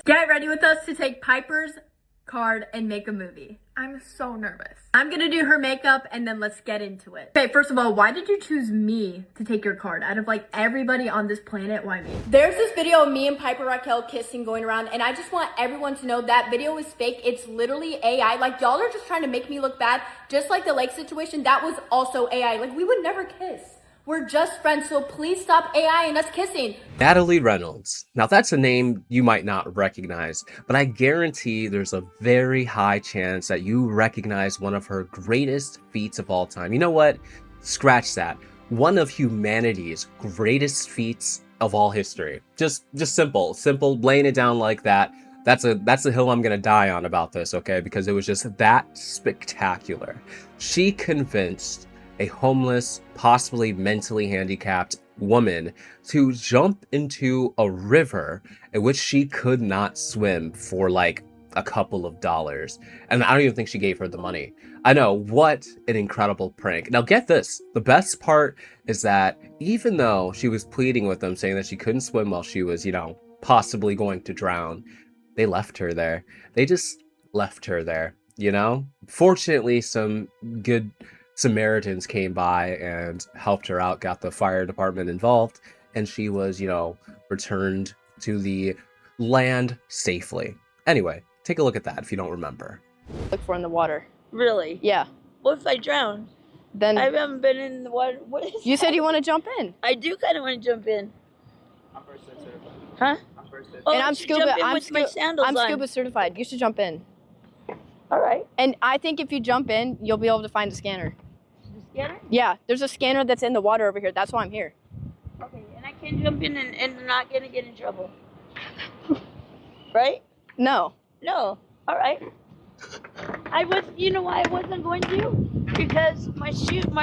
Get ready with us to take Piper's card and make a movie. I'm so nervous. I'm gonna do her makeup and then let's get into it. Okay, first of all, why did you choose me to take your card? Out of like everybody on this planet, why me? There's this video of me and Piper Rockelle kissing going around, and I just want everyone to know that video is fake. It's literally AI. Like, y'all are just trying to make me look bad. Just like the lake situation, that was also AI. Like, we would never kiss. We're just friends, so please stop AI and us kissing. Natalie Reynolds. Now that's a name you might not recognize, but I guarantee there's a very high chance that you recognize one of her greatest feats of all time. You know what? Scratch that. One of humanity's greatest feats of all history. Just simple, laying it down like that. That's a hill I'm gonna die on about this, okay? Because it was just that spectacular. She convinced a homeless, possibly mentally handicapped woman to jump into a river in which she could not swim for like a couple of dollars. And I don't even think she gave her the money. I know, what an incredible prank. Now get this, the best part is that even though she was pleading with them, saying that she couldn't swim while she was, possibly going to drown, they left her there. They just left her there, Fortunately, some good Samaritans came by and helped her out, got the fire department involved, and she was, returned to the land safely. Anyway, take a look at that if you don't remember. Look for in the water. Really? Yeah. What if I drown? Then I haven't been in the water. What is you that? said you want to jump in. I do kind of want to jump in. I'm first certified. Huh? I'm first certified. Oh, And I I'm should scuba. jump in I'm with my sandals I'm on. scuba certified. You should jump in. All right. And I think if you jump in, you'll be able to find the scanner. The scanner? Yeah, there's a scanner that's in the water over here. That's why I'm here. Okay, and I can jump in and not gonna get in trouble. Right? No. No. All right. I was. You know why I wasn't going to? Because my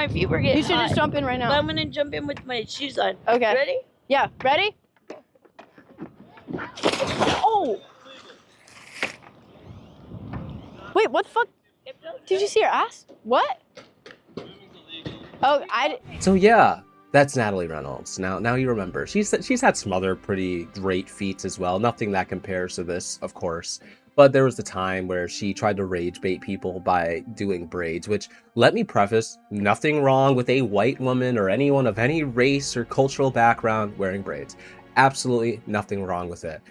feet were getting You should hot. just jump in right But now. I'm gonna jump in with my shoes on. Okay. Ready? Yeah. Ready? Oh. Wait, what the fuck? Did you see her ass? What? Oh, So yeah, that's Natalie Reynolds. Now you remember. She's had some other pretty great feats as well. Nothing that compares to this, of course. But there was a time where she tried to rage bait people by doing braids, which, let me preface, nothing wrong with a white woman or anyone of any race or cultural background wearing braids. Absolutely nothing wrong with it.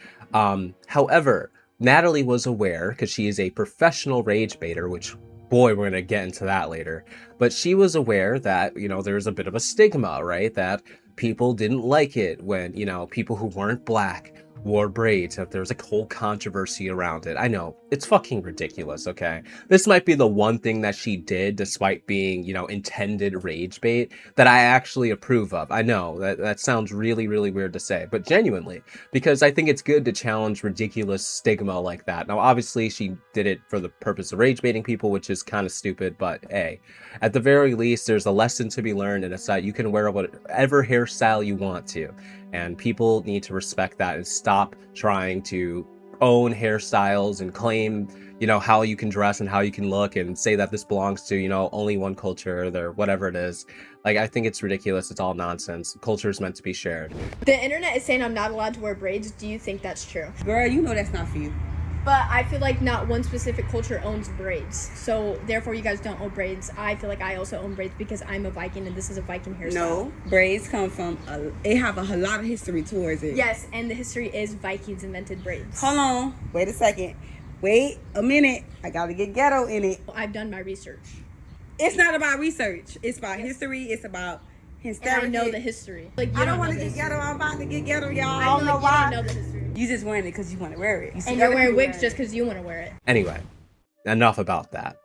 However, Natalie was aware, because she is a professional rage baiter, which, boy, we're going to get into that later. But she was aware that, there's a bit of a stigma, right? That people didn't like it when, people who weren't black wore braids, that there was a whole controversy around it. I know, it's fucking ridiculous, okay? This might be the one thing that she did, despite being, intended rage bait, that I actually approve of. I know, that sounds really, really weird to say, but genuinely, because I think it's good to challenge ridiculous stigma like that. Now, obviously, she did it for the purpose of rage baiting people, which is kind of stupid, but hey, at the very least, there's a lesson to be learned, and it's that you can wear whatever hairstyle you want to. And people need to respect that and stop trying to own hairstyles and claim, how you can dress and how you can look and say that this belongs to, only one culture or whatever it is. Like, I think it's ridiculous. It's all nonsense. Culture is meant to be shared. The internet is saying I'm not allowed to wear braids. Do you think that's true? Girl, you know that's not for you. But I feel like not one specific culture owns braids. So therefore you guys don't own braids. I feel like I also own braids because I'm a Viking and this is a Viking hairstyle. No, braids come from, they have a lot of history towards it. Yes, and the history is Vikings invented braids. Hold on, wait a second. Wait a minute, I gotta get ghetto in it. I've done my research. It's not about research, it's about history, it's about history. And I know the history. Like, I don't want to get ghetto, I'm about to get ghetto, y'all. I I don't know, know like, why. you don't know the history. You just wearing it because you want to wear it. You see And you're other wearing people wigs wearing just because you want to wear it. Anyway, enough about that.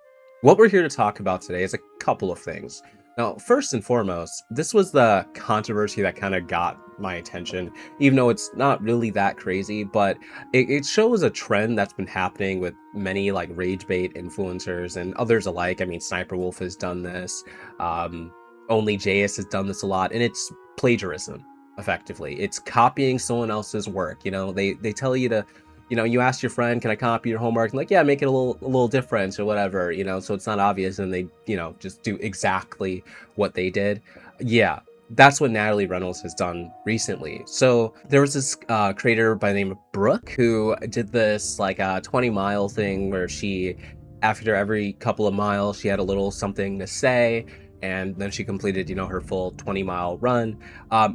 What we're here to talk about today is a couple of things. Now, first and foremost, this was the controversy that kind of got my attention, even though it's not really that crazy, but it shows a trend that's been happening with many like rage bait influencers and others alike. I mean, Sniper Wolf has done this, Only JS has done this a lot, and it's plagiarism, effectively. It's copying someone else's work. They tell you to, you ask your friend, can I copy your homework? And like, yeah, make it a little different or whatever, so it's not obvious, and they, just do exactly what they did. Yeah, that's what Natalie Reynolds has done recently. So there was this creator by the name of Brooke who did this like 20-mile thing where she, after every couple of miles, she had a little something to say, and then she completed, her full 20-mile run.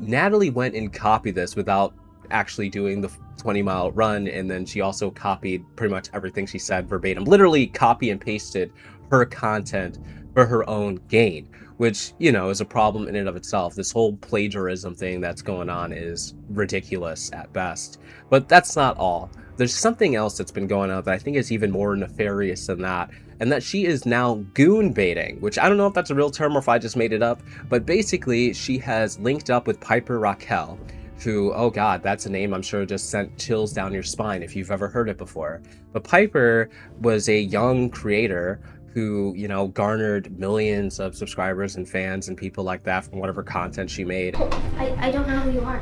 Natalie went and copied this without actually doing the 20-mile run, and then she also copied pretty much everything she said verbatim, literally copy and pasted her content for her own gain, which, is a problem in and of itself. This whole plagiarism thing that's going on is ridiculous at best. But that's not all. There's something else that's been going on that I think is even more nefarious than that, and that she is now goon baiting, which I don't know if that's a real term or if I just made it up, but basically she has linked up with Piper Rockelle, who, oh god, that's a name I'm sure just sent chills down your spine if you've ever heard it before. But Piper was a young creator who, garnered millions of subscribers and fans and people like that from whatever content she made. I don't know who you are.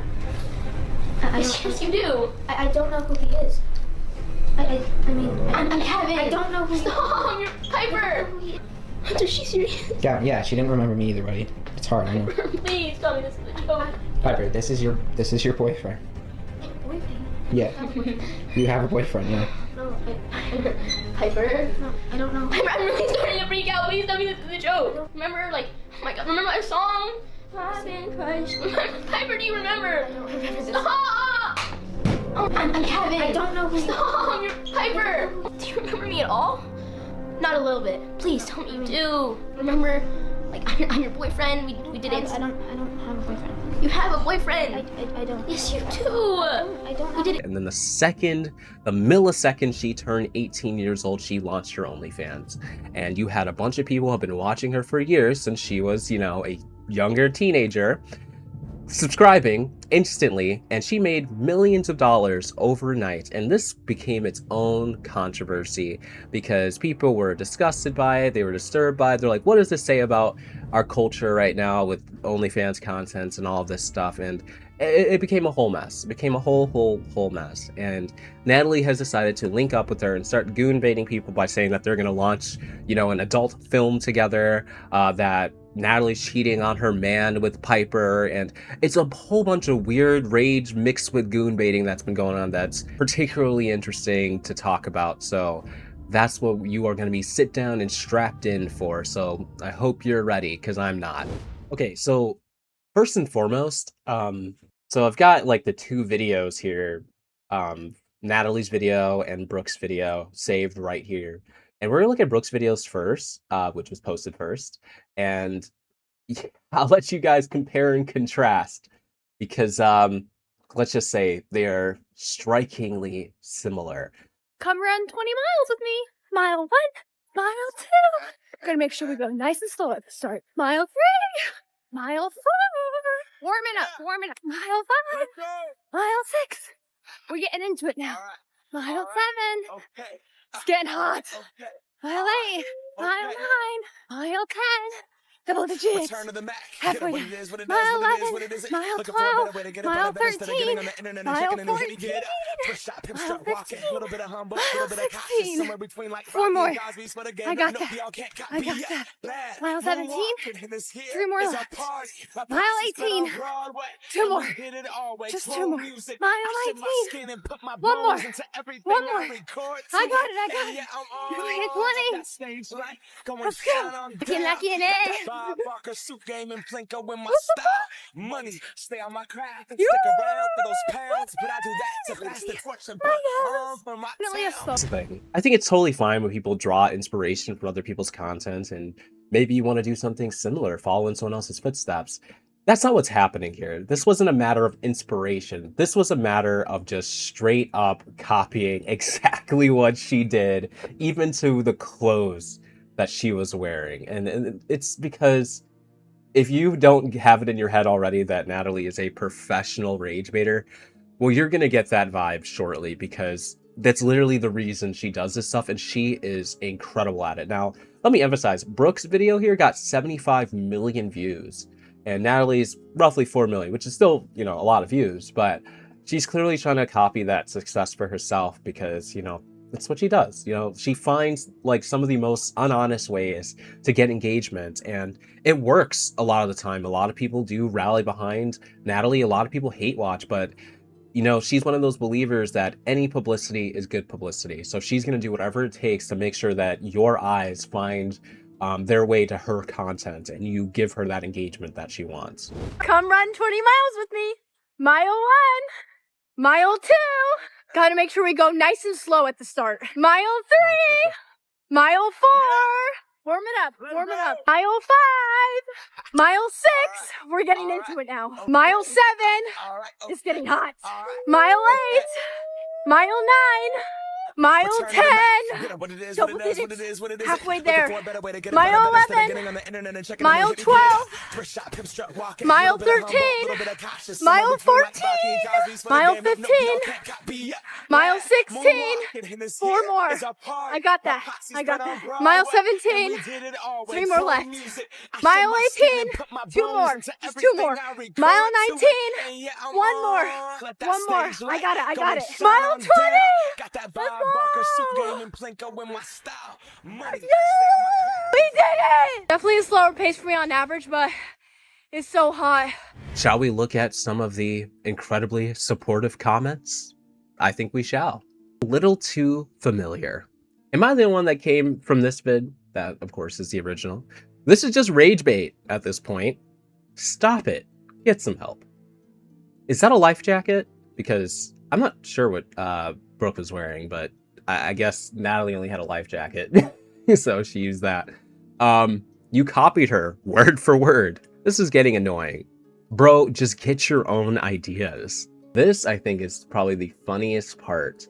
Yes, you do. I don't know who he is. I mean, I'm Kevin. I don't know who Stop, you're Piper. Hunter, she's serious. Yeah, she didn't remember me either, buddy. It's hard, I know. Please tell me this is a joke. Piper, this is your boyfriend. boyfriend. Yeah. You have a boyfriend, yeah. No, Piper. no, I don't know. Piper, I'm really starting to freak out. Please tell me this is a joke. Remember, oh my god, remember our song? I've been crushed. Piper, do you remember? I don't remember this. Stop! Oh, I'm Kevin. I don't know who you Stop, you're Piper. Do you remember me at all? Not a little bit. Please tell me you do. Remember, I'm your boyfriend. We did it. I don't have a boyfriend. You have a boyfriend. I don't. Yes, you do. I don't. We did it. And then the millisecond she turned 18 years old, she launched her OnlyFans. And you had a bunch of people who have been watching her for years since she was, a younger teenager, subscribing instantly, and she made millions of dollars overnight. And this became its own controversy because people were disgusted by it, they were disturbed by it. They're like, what does this say about our culture right now with OnlyFans content and all of this stuff? And it became a whole mess. It became a whole mess. And Natalie has decided to link up with her and start goon baiting people by saying that they're going to launch, an adult film together, that Natalie's cheating on her man with Piper, and it's a whole bunch of weird rage mixed with goon baiting that's been going on that's particularly interesting to talk about. So that's what you are going to be sit down and strapped in for. So I hope you're ready, because I'm not. Okay, so first and foremost, so I've got like the two videos here, Natalie's video and Brooke's video saved right here. And we're gonna look at Brooke's videos first, which was posted first, and I'll let you guys compare and contrast because let's just say they are strikingly similar. Come run 20 miles with me. Mile 1, mile 2. We're gonna make sure we go nice and slow at the start. Mile 3, mile 4. Warming up. Mile 5, mile 6. We're getting into it now. Mile 7. Okay. It's getting hot. Mile 8, mile 9, mile 10. Double digits. Halfway down. Mile 11, mile 12, mile 13, mile 14, mile 15, mile 16. 4 more. I got that. Mile 17, 3 more left. Mile 18, 2 more. Just 2 more. Mile 19, 1 more. 1 more. I got it. You're 20. Let's go. Get lucky in it. Barker suit game and Plinko in my style. Money, stay on my craft and stick around for those pounds. But I do that to pass the torch and put on for my town. That's the thing. I think it's totally fine when people draw inspiration from other people's content, and maybe you want to do something similar, follow in someone else's footsteps. That's not what's happening here. This wasn't a matter of inspiration. This was a matter of just straight up copying exactly what she did, even to the clothes that she was wearing. And it's because if you don't have it in your head already that Natalie is a professional rage baiter, well, you're going to get that vibe shortly, because that's literally the reason she does this stuff, and she is incredible at it. Now, let me emphasize, Brooke's video here got 75 million views, and Natalie's roughly 4 million, which is still, a lot of views, but she's clearly trying to copy that success for herself because, That's what she does. You know, she finds like some of the most unhonest ways to get engagement, and it works a lot of the time. A lot of people do rally behind Natalie. A lot of people hate watch, but you know, she's one of those believers that any publicity is good publicity. So she's going to do whatever it takes to make sure that your eyes find their way to her content, and you give her that engagement that she wants. Come run 20 miles with me. Mile 1, mile 2. Gotta make sure we go nice and slow at the start. Mile 3, mile 4. Warm it up, warm it up. Mile 5, mile 6. We're getting into it now. Mile 7. It's getting hot. Mile 8, mile 9. Mile 10, double digits, halfway there. Mile 11, mile 12, mile 13, mile 14, mile 15, mile 16, 4 more. I got that, I got that. Mile 17, 3 more left. Mile 18, 2 more, just 2 more. Mile 19, 1 more, 1 more. I got it, I got it. Mile 20, let's go. We did it! Definitely a slower pace for me on average, but it's so hot. Shall we look at some of the incredibly supportive comments? I think we shall. A little too familiar. Am I the one that came from this vid? That, of course, is the original. This is just rage bait at this point. Stop it. Get some help. Is that a life jacket? Because I'm not sure what Brooke was wearing, but I guess Natalie only had a life jacket, so she used that. You copied her word for word. This is getting annoying. Bro, just get your own ideas. This, I think, is probably the funniest part.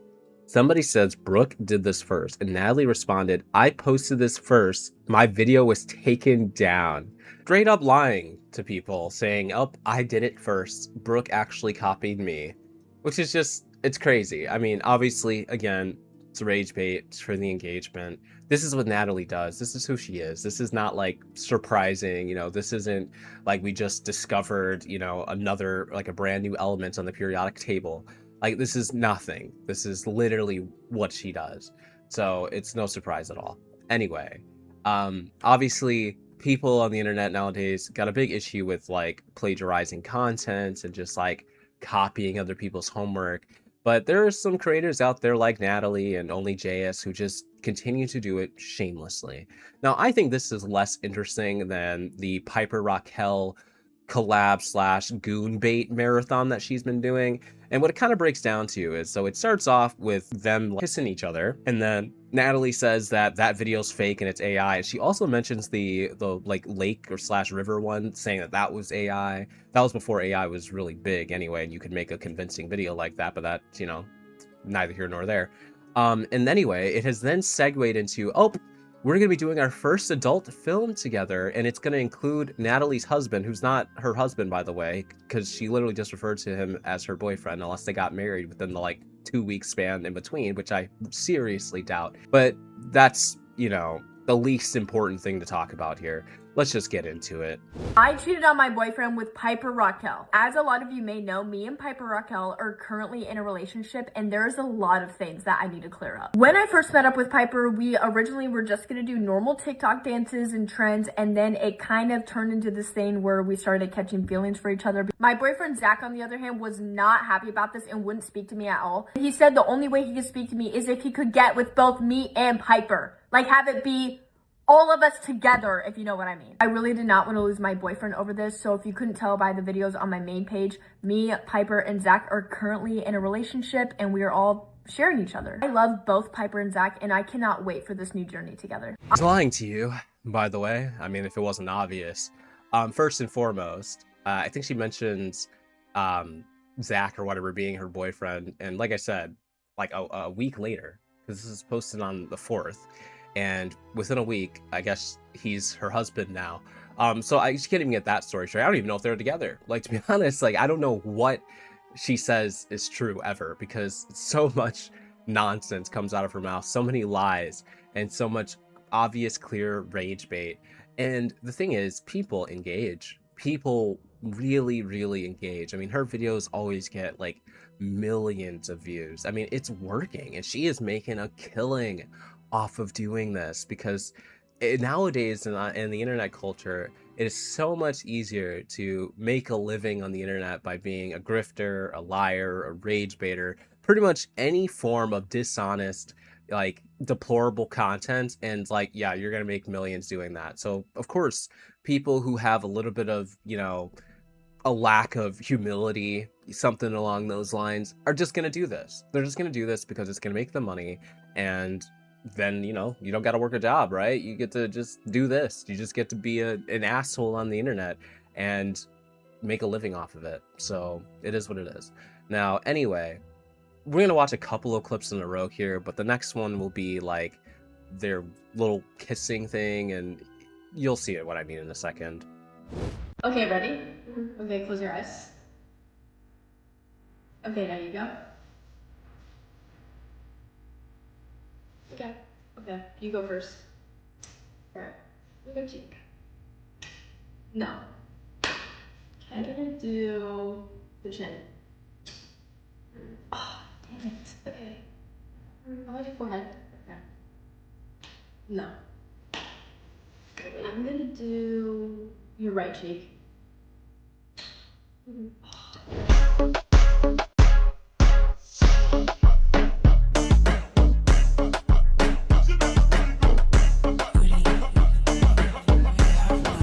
Somebody says Brooke did this first, and Natalie responded, I posted this first. My video was taken down. Straight up lying to people, saying, oh, I did it first. Brooke actually copied me, which is just, it's crazy. I mean, obviously, again, it's rage bait, it's for the engagement. This is what Natalie does. This is who she is. This is not like surprising, you know, this isn't like we just discovered, you know, another, like a brand new element on the periodic table. Like, this is nothing. This is literally what she does. So it's no surprise at all. Anyway, obviously people on the internet nowadays got a big issue with like plagiarizing content and just like copying other people's homework. But there are some creators out there like Natalie and Only JS who just continue to do it shamelessly. Now, I think this is less interesting than the Piper Rockelle collab / Goon bait marathon that she's been doing. And what it kind of breaks down to is, so it starts off with them kissing each other, and then Natalie says that that video's fake and it's AI. She also mentions the like lake or / river one, saying that that was AI. That was before AI was really big anyway, and you could make a convincing video like that, but that's, you know, neither here nor there. And anyway, it has then segued into, oh, we're going to be doing our first adult film together, and it's going to include Natalie's husband, who's not her husband, by the way, because she literally just referred to him as her boyfriend, unless they got married within the, like, 2-week span in between, which I seriously doubt. But that's, you know, the least important thing to talk about here. Let's just get into it. I cheated on my boyfriend with Piper Rockelle. As a lot of you may know, me and Piper Rockelle are currently in a relationship, and there's a lot of things that I need to clear up. When I first met up with Piper, we originally were just gonna do normal TikTok dances and trends, and then it kind of turned into this thing where we started catching feelings for each other. My boyfriend Zach, on the other hand, was not happy about this and wouldn't speak to me at all. He said the only way he could speak to me is if he could get with both me and Piper. Like, have it be all of us together, if you know what I mean. I really did not want to lose my boyfriend over this, so if you couldn't tell by the videos on my main page, me, Piper, and Zach are currently in a relationship, and we are all sharing each other. I love both Piper and Zach, and I cannot wait for this new journey together. I was lying to you, by the way. I mean, if it wasn't obvious. First and foremost, I think she mentions Zach or whatever being her boyfriend, and like I said, like a week later, because this is posted on the 4th, and within a week, I guess he's her husband now. So I just can't even get that story straight. I don't even know if they're together. Like, to be honest, like, I don't know what she says is true ever, because so much nonsense comes out of her mouth, so many lies, and so much obvious, clear rage bait. And the thing is, people engage. People really, really engaged. I mean, her videos always get like millions of views. I mean, it's working, and she is making a killing off of doing this because nowadays in the internet culture, it is so much easier to make a living on the internet by being a grifter, a liar, a rage baiter, pretty much any form of dishonest, like deplorable content. And like, yeah, you're gonna make millions doing that. So of course, people who have a little bit of, a lack of humility, something along those lines, are just gonna do this. They're just gonna do this because it's gonna make them money, and then you don't got to work a job, right? You get to just do this. You just get to be an asshole on the internet and make a living off of it. So it is what it is. Now, anyway, we're gonna watch a couple of clips in a row here, but the next one will be like their little kissing thing, and you'll see it what I mean in a second. Okay, ready? Okay, close your eyes. Okay, now you go. Okay, you go first. Alright, you go cheek. No. Okay, I'm gonna do the chin. Oh, damn it. Okay. How about your forehead? Okay. No. I'm gonna do your right cheek.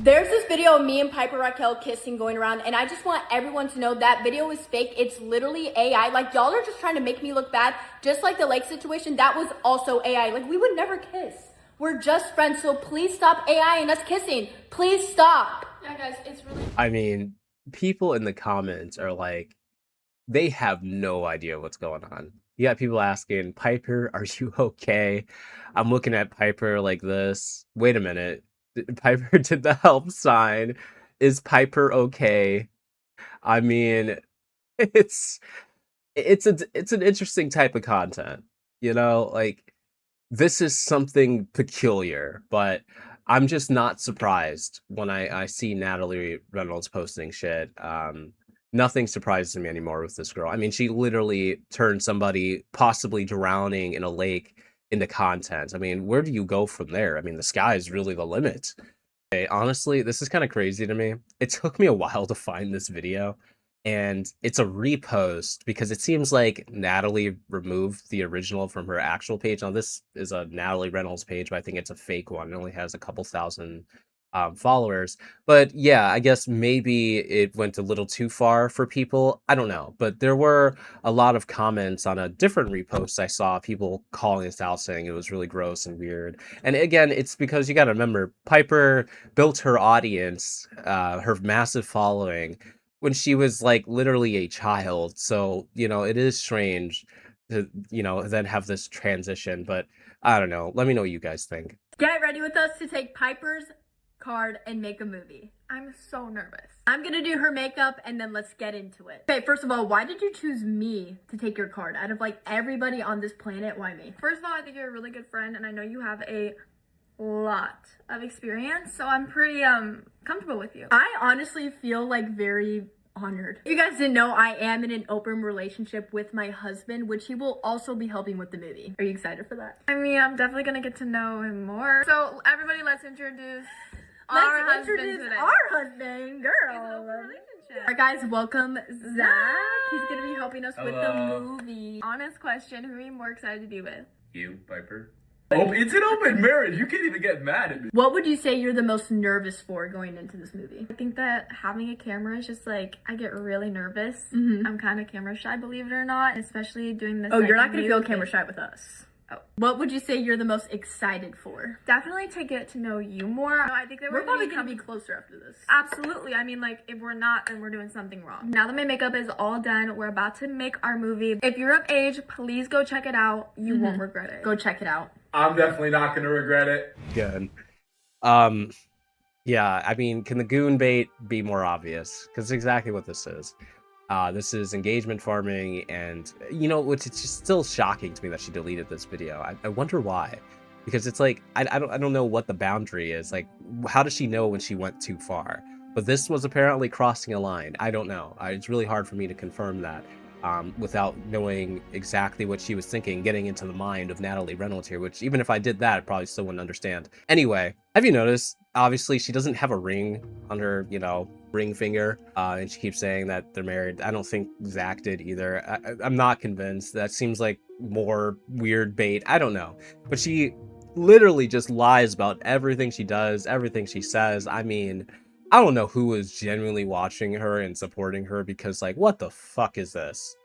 There's this video of me and Piper Rockelle kissing going around, and I just want everyone to know that video is fake. It's literally AI. Like, y'all are just trying to make me look bad. Just like the lake situation, that was also AI. Like, we would never kiss. We're just friends, so please stop AI and us kissing. Please stop. Yeah, guys, it's really... I mean, people in the comments are like, they have no idea what's going on. You got people asking, Piper, are you okay? I'm looking at Piper like this. Wait a minute. Piper did the help sign. Is Piper okay? I mean, it's an interesting type of content, like this is something peculiar, but I'm just not surprised when I see Natalie Reynolds posting shit. Nothing surprises me anymore with this girl. I mean, she literally turned somebody possibly drowning in a lake into content. I mean, where do you go from there? I mean, the sky is really the limit. Okay, honestly, this is kind of crazy to me. It took me a while to find this video, and it's a repost because it seems like Natalie removed the original from her actual page. Now, this is a Natalie Reynolds page, but I think it's a fake one. It only has a couple thousand followers. But yeah, I guess maybe it went a little too far for people. I don't know. But there were a lot of comments on a different repost I saw, people calling this out, saying it was really gross and weird. And again, it's because you got to remember, Piper built her audience, her massive following, when she was like literally a child. So, it is strange to, then have this transition. But I don't know. Let me know what you guys think. Get ready with us to take Piper's card and make a movie. I'm so nervous. I'm gonna do her makeup and then let's get into it. Okay, first of all, why did you choose me to take your card? Out of like everybody on this planet, why me? First of all, I think you're a really good friend, and I know you have a lot of experience, so I'm pretty comfortable with you. I honestly feel like very honored. If you guys didn't know, I am in an open relationship with my husband, which he will also be helping with the movie. Are you excited for that? I mean, I'm definitely gonna get to know him more. So everybody, let's introduce our husband, girl. Alright guys, welcome Zach. He's gonna be helping us with the movie. Honest question, who are you more excited to be with? You, Piper. Oh, it's an open marriage. You can't even get mad at me. What would you say you're the most nervous for going into this movie? I think that having a camera is just like, I get really nervous. I'm kind of camera shy, believe it or not, especially doing this. Oh, you're not gonna feel camera shy with us. Oh. What would you say you're the most excited for? Definitely to get to know you more. I think that we're probably gonna be closer after this. Absolutely. I mean, like, if we're not, then we're doing something wrong. Now that my makeup is all done, we're about to make our movie. If you're of age, please go check it out. You won't regret it. Go check it out. I'm definitely not gonna regret it. Good. Yeah, I mean, can the goon bait be more obvious? Because it's exactly what this is. This is engagement farming, and which it's just still shocking to me that she deleted this video. I wonder why, because it's like I don't know what the boundary is. Like, how does she know when she went too far? But this was apparently crossing a line. I don't know. It's really hard for me to confirm that without knowing exactly what she was thinking, getting into the mind of Natalie Reynolds here, which even if I did that, I probably still wouldn't understand. Anyway, have you noticed, obviously, she doesn't have a ring on her, you know, ring finger, and she keeps saying that they're married. I don't think Zach did either. I'm not convinced. That seems like more weird bait. I don't know. But she literally just lies about everything she does, everything she says. I mean, I don't know who is genuinely watching her and supporting her, because like, what the fuck is this?